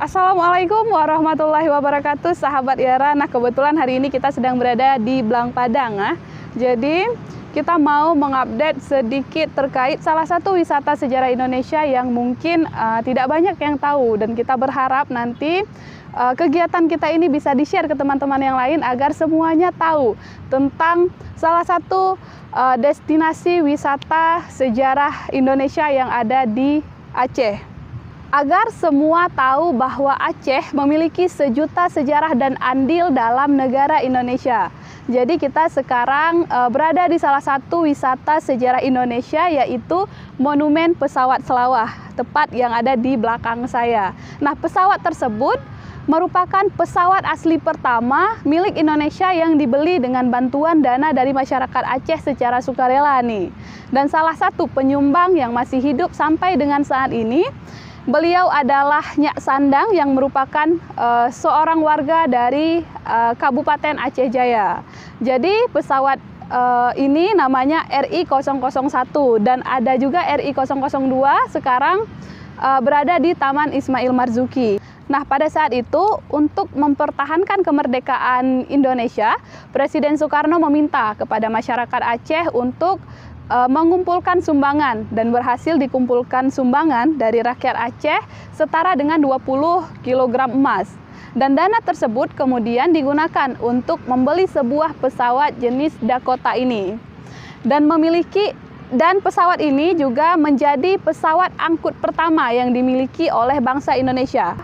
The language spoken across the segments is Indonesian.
Assalamualaikum warahmatullahi wabarakatuh, sahabat IARA. Nah, kebetulan hari ini kita sedang berada di Blang Padang. Jadi, kita mau mengupdate sedikit terkait salah satu wisata sejarah Indonesia yang mungkin tidak banyak yang tahu. Dan kita berharap nanti kegiatan kita ini bisa di-share ke teman-teman yang lain agar semuanya tahu tentang salah satu destinasi wisata sejarah Indonesia yang ada di Aceh. Agar semua tahu bahwa Aceh memiliki sejuta sejarah dan andil dalam negara Indonesia. Jadi kita sekarang berada di salah satu wisata sejarah Indonesia, yaitu Monumen Pesawat Selawah, tepat yang ada di belakang saya. Nah, pesawat tersebut merupakan pesawat asli pertama milik Indonesia yang dibeli dengan bantuan dana dari masyarakat Aceh secara sukarela nih. Dan salah satu penyumbang yang masih hidup sampai dengan saat ini, beliau adalah Nyak Sandang yang merupakan seorang warga dari Kabupaten Aceh Jaya. Jadi pesawat ini namanya RI-001 dan ada juga RI-002 sekarang berada di Taman Ismail Marzuki. Nah, pada saat itu untuk mempertahankan kemerdekaan Indonesia, Presiden Soekarno meminta kepada masyarakat Aceh untuk mengumpulkan sumbangan, dan berhasil dikumpulkan sumbangan dari rakyat Aceh setara dengan 20 kg emas. Dan dana tersebut kemudian digunakan untuk membeli sebuah pesawat jenis Dakota ini. Dan pesawat ini juga menjadi pesawat angkut pertama yang dimiliki oleh bangsa Indonesia.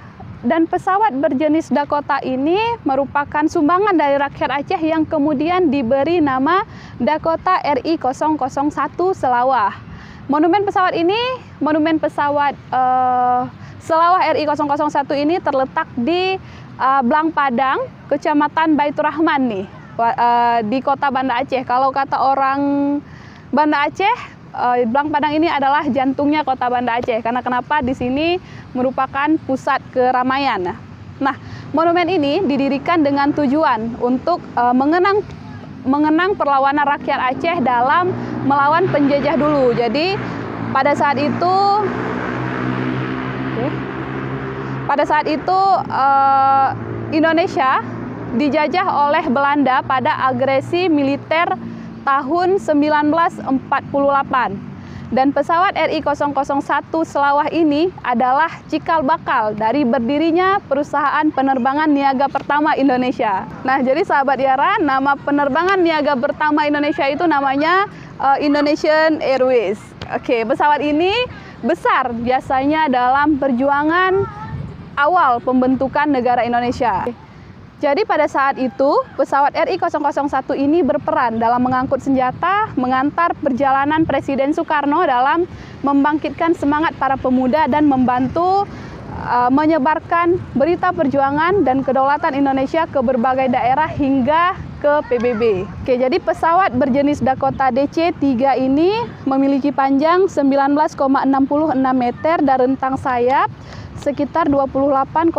Dan pesawat berjenis Dakota ini merupakan sumbangan dari rakyat Aceh yang kemudian diberi nama Dakota RI-001 Selawah. Monumen pesawat Selawah RI-001 ini terletak di Blang Padang, Kecamatan Baitur Rahman nih, di kota Banda Aceh. Kalau kata orang Banda Aceh, Blang Padang ini adalah jantungnya kota Banda Aceh. Karena kenapa? Di sini merupakan pusat keramaian. Nah, monumen ini didirikan dengan tujuan untuk mengenang perlawanan rakyat Aceh dalam melawan penjajah dulu. Jadi pada saat itu Indonesia dijajah oleh Belanda pada agresi militer tahun 1948. Dan pesawat RI-001 Selawah ini adalah cikal bakal dari berdirinya perusahaan penerbangan niaga pertama Indonesia. Nah, jadi sahabat IARA, nama penerbangan niaga pertama Indonesia itu namanya Indonesian Airways. Oke, pesawat ini besar biasanya dalam perjuangan awal pembentukan negara Indonesia. Jadi pada saat itu, pesawat RI-001 ini berperan dalam mengangkut senjata, mengantar perjalanan Presiden Soekarno dalam membangkitkan semangat para pemuda dan membantu menyebarkan berita perjuangan dan kedaulatan Indonesia ke berbagai daerah hingga ke PBB. Oke, jadi pesawat berjenis Dakota DC-3 ini memiliki panjang 19,66 meter dan rentang sayap sekitar 28,96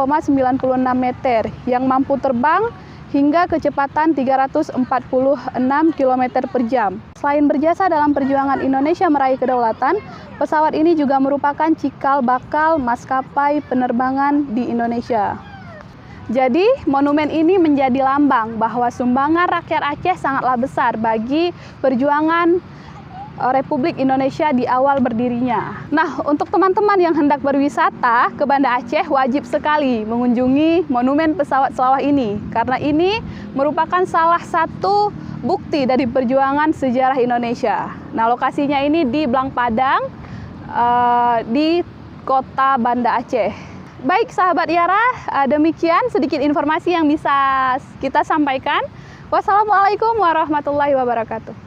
meter yang mampu terbang hingga kecepatan 346 km per jam. Selain berjasa dalam perjuangan Indonesia meraih kedaulatan, pesawat ini juga merupakan cikal bakal maskapai penerbangan di Indonesia. Jadi, monumen ini menjadi lambang bahwa sumbangan rakyat Aceh sangatlah besar bagi perjuangan Republik Indonesia di awal berdirinya. Nah, untuk teman-teman yang hendak berwisata ke Banda Aceh, wajib sekali mengunjungi Monumen Pesawat Selawah ini, karena ini merupakan salah satu bukti dari perjuangan sejarah Indonesia. Nah, lokasinya ini di Blang Padang, di kota Banda Aceh. Baik sahabat IARA, demikian sedikit informasi yang bisa kita sampaikan. Wassalamualaikum warahmatullahi wabarakatuh.